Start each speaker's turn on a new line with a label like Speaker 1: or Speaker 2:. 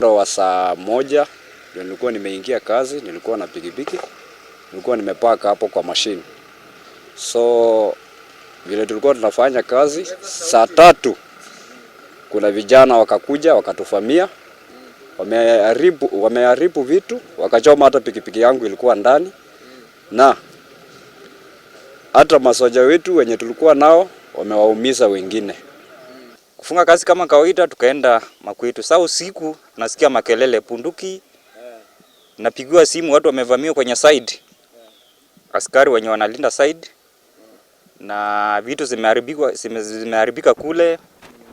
Speaker 1: Wa saa moja ndio nilikuwa nimeingia kazi, nilikuwa na pikipiki, nilikuwa nimepaka hapo kwa mashine. So vile tulikuwa tunafanya kazi, saa 3 kuna vijana wakakuja wakatufamia, wameharibu vitu, wakachoma hata pikipiki yangu ilikuwa ndani, na hata masoja wetu wenye tulikuwa nao wamewaumiza wengine.
Speaker 2: Kufunga kazi kama kawaida, tukaenda Makwetu. Saa usiku nasikia makelele, bunduki, napigiwa simu, watu wamevamiwa kwenye side, askari wenye wanalinda side, na vitu zimeharibika kule.